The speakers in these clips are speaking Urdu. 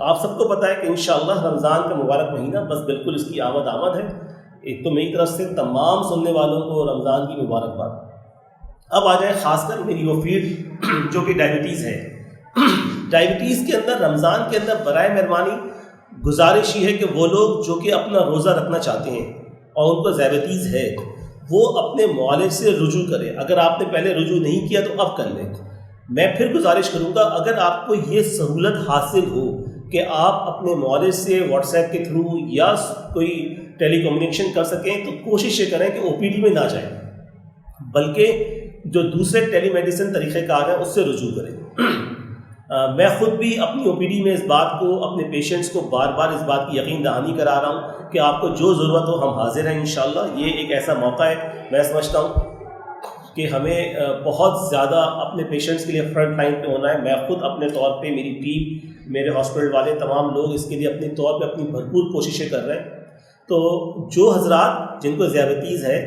آپ سب کو پتہ ہے کہ انشاءاللہ رمضان کا مبارک مہینہ بس بالکل اس کی آمد ہے. ایک تو میری طرف سے تمام سننے والوں کو رمضان کی مبارکباد. اب آ جائے خاص کر میری وہ فیلڈ جو کہ ڈائبٹیز ہے. ڈائبٹیز کے اندر رمضان کے اندر برائے مہربانی گزارش یہ ہے کہ وہ لوگ جو کہ اپنا روزہ رکھنا چاہتے ہیں اور ان کو ڈائبٹیز ہے وہ اپنے معالج سے رجوع کرے. اگر آپ نے پہلے رجوع نہیں کیا تو اب کر لیں. میں پھر گزارش کروں گا اگر آپ کو یہ سہولت حاصل ہو کہ آپ اپنے معالج سے واٹس ایپ کے تھرو یا کوئی ٹیلی کمیونیکیشن کر سکیں تو کوشش یہ کریں کہ او پی ڈی میں نہ جائیں بلکہ جو دوسرے ٹیلی میڈیسن طریقہ کار ہیں اس سے رجوع کریں. میں خود بھی اپنی او پی ڈی میں اس بات کو اپنے پیشنٹس کو بار بار اس بات کی یقین دہانی کرا رہا ہوں کہ آپ کو جو ضرورت ہو ہم حاضر ہیں انشاءاللہ. یہ ایک ایسا موقع ہے میں سمجھتا ہوں کہ ہمیں بہت زیادہ اپنے پیشنٹس کے لیے فرنٹ لائن پہ ہونا ہے. میں خود اپنے طور پہ میری ٹیم میرے ہاسپٹل والے تمام لوگ اس کے لیے اپنے طور پہ اپنی بھرپور کوششیں کر رہے ہیں. تو جو حضرات جن کو ذیابیطیز ہے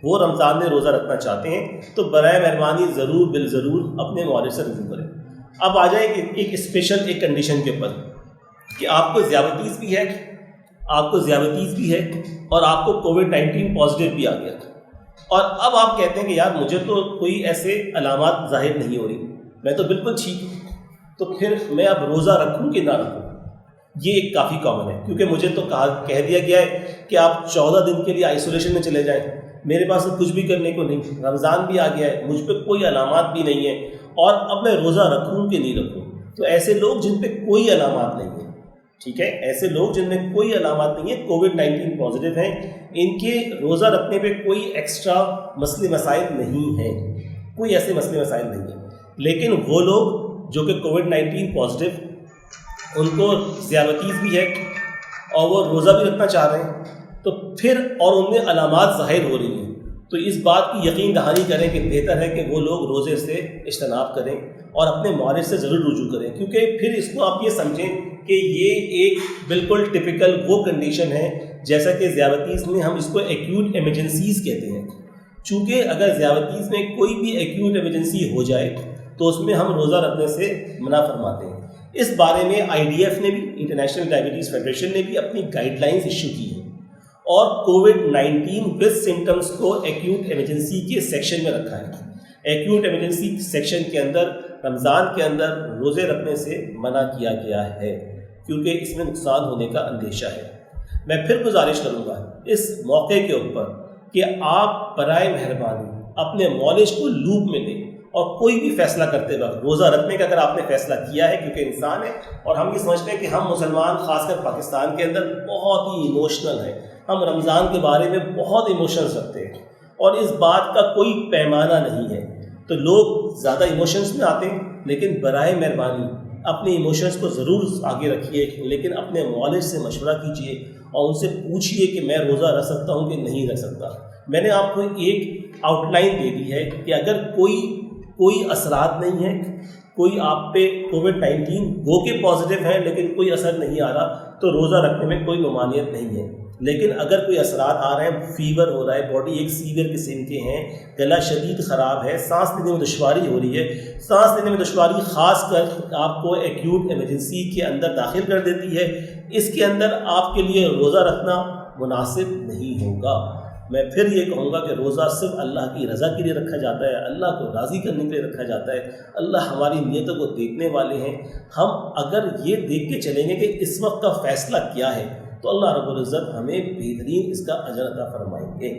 وہ رمضان میں روزہ رکھنا چاہتے ہیں تو برائے مہربانی ضرور بالضرور اپنے معالج سے رجوع کریں. اب آ جائیں ایک اسپیشل ایک کنڈیشن کے اوپر کہ آپ کو ذیابیطیز بھی ہے اور آپ کو کووڈ-19 پازیٹیو بھی آ گیا اور اب آپ کہتے ہیں کہ یار مجھے تو کوئی ایسے علامات ظاہر نہیں ہو رہی, میں تو بالکل ٹھیک ہوں, تو پھر میں اب روزہ رکھوں کہ نہ رکھوں. یہ ایک کافی کامن ہے کیونکہ مجھے تو کہہ دیا گیا ہے کہ آپ 14 دن کے لیے آئسولیشن میں چلے جائیں. میرے پاس تو کچھ بھی کرنے کو نہیں, رمضان بھی آ گیا ہے, مجھ پہ کوئی علامات بھی نہیں ہے اور اب میں روزہ رکھوں کہ نہیں رکھوں. تو ایسے لوگ جن پہ کوئی علامات نہیں ہیں, ٹھیک ہے, ایسے لوگ جن میں کوئی علامات نہیں ہے, کووڈ-19 پازیٹیو ہیں, ان کے روزہ رکھنے پہ کوئی ایکسٹرا مسئلے مسائل نہیں ہیں, کوئی ایسے مسئلے مسائل نہیں ہیں. لیکن وہ لوگ جو کہ کووڈ-19 پازیٹیو ان کو ذیابیطیز بھی ہے اور وہ روزہ بھی رکھنا چاہ رہے ہیں تو پھر اور ان میں علامات ظاہر ہو رہی ہیں تو اس بات کی یقین دہانی کریں کہ بہتر ہے کہ وہ لوگ روزے سے اجتناب کریں اور اپنے معالج سے ضرور رجوع کریں, کیونکہ پھر اس کو آپ یہ سمجھیں کہ یہ ایک بالکل ٹپیکل وہ کنڈیشن ہے جیسا کہ ذیابیطیز میں ہم اس کو ایکیوٹ ایمرجنسیز کہتے ہیں. چونکہ اگر ذیابیطیز میں کوئی بھی ایکیوٹ ایمرجنسی ہو جائے تو اس میں ہم روزہ رکھنے سے منع فرماتے ہیں. اس بارے میں IDF نے بھی, انٹرنیشنل ڈائبٹیز فیڈریشن نے بھی اپنی گائیڈ لائنز ایشو کی ہیں اور کووڈ-19 ود سمٹمز کو ایکیوٹ ایمرجنسی کے سیکشن میں رکھا ہے. ایکیوٹ ایمرجنسی سیکشن کے اندر رمضان کے اندر روزے رکھنے سے منع کیا گیا ہے کیونکہ اس میں نقصان ہونے کا اندیشہ ہے. میں پھر گزارش کروں گا اس موقع کے اوپر کہ آپ برائے مہربانی اپنے معالج کو لوپ میں لیں اور کوئی بھی فیصلہ کرتے وقت روزہ رکھنے کا اگر آپ نے فیصلہ کیا ہے, کیونکہ انسان ہے اور ہم یہ سمجھتے ہیں کہ ہم مسلمان خاص کر پاکستان کے اندر بہت ہی ایموشنل ہیں, ہم رمضان کے بارے میں بہت ایموشنز رکھتے ہیں اور اس بات کا کوئی پیمانہ نہیں ہے تو لوگ زیادہ ایموشنز میں آتے ہیں. لیکن برائے مہربانی اپنے ایموشنز کو ضرور آگے رکھیے لیکن اپنے معالج سے مشورہ کیجیے اور ان سے پوچھیے کہ میں روزہ رکھ سکتا ہوں کہ نہیں رکھ سکتا. میں نے آپ کو ایک آؤٹ لائن دے دی ہے کہ اگر کوئی اثرات نہیں ہے, کوئی آپ پہ کووڈ-19 وہ کہ پازیٹیو ہیں لیکن کوئی اثر نہیں آ رہا تو روزہ رکھنے میں کوئی ممانعت نہیں ہے. لیکن اگر کوئی اثرات آ رہے ہیں, فیور ہو رہا ہے, باڈی ایک سیویئر قسم کے ہیں, گلا شدید خراب ہے, سانس لینے میں دشواری ہو رہی ہے, سانس لینے میں دشواری خاص کر آپ کو ایکیوٹ ایمرجنسی کے اندر داخل کر دیتی ہے, اس کے اندر آپ کے لیے روزہ رکھنا مناسب نہیں ہوگا. میں پھر یہ کہوں گا کہ روزہ صرف اللہ کی رضا کے لیے رکھا جاتا ہے, اللہ کو راضی کرنے کے لیے رکھا جاتا ہے. اللہ ہماری نیتوں کو دیکھنے والے ہیں. ہم اگر یہ دیکھ کے چلیں گے کہ اس وقت کا فیصلہ کیا ہے تو اللہ رب العزت ہمیں بہترین اس کا اجر عطا فرمائیں گے.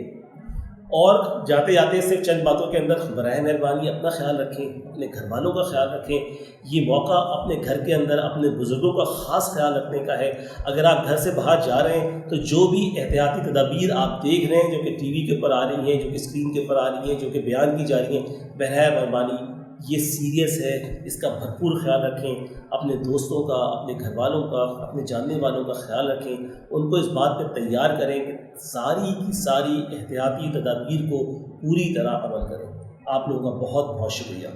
اور جاتے جاتے صرف چند باتوں کے اندر برائے مہربانی اپنا خیال رکھیں, اپنے گھر والوں کا خیال رکھیں. یہ موقع اپنے گھر کے اندر اپنے بزرگوں کا خاص خیال رکھنے کا ہے. اگر آپ گھر سے باہر جا رہے ہیں تو جو بھی احتیاطی تدابیر آپ دیکھ رہے ہیں جو کہ ٹی وی کے اوپر آ رہی ہیں, جو کہ اسکرین کے اوپر آ رہی ہیں, جو کہ بیان کی جا رہی ہیں, برائے مہربانی یہ سیریس ہے, اس کا بھرپور خیال رکھیں. اپنے دوستوں کا, اپنے گھر والوں کا, اپنے جاننے والوں کا خیال رکھیں. ان کو اس بات پہ تیار کریں کہ ساری کی ساری احتیاطی تدابیر کو پوری طرح عمل کریں. آپ لوگوں کا بہت بہت شکریہ.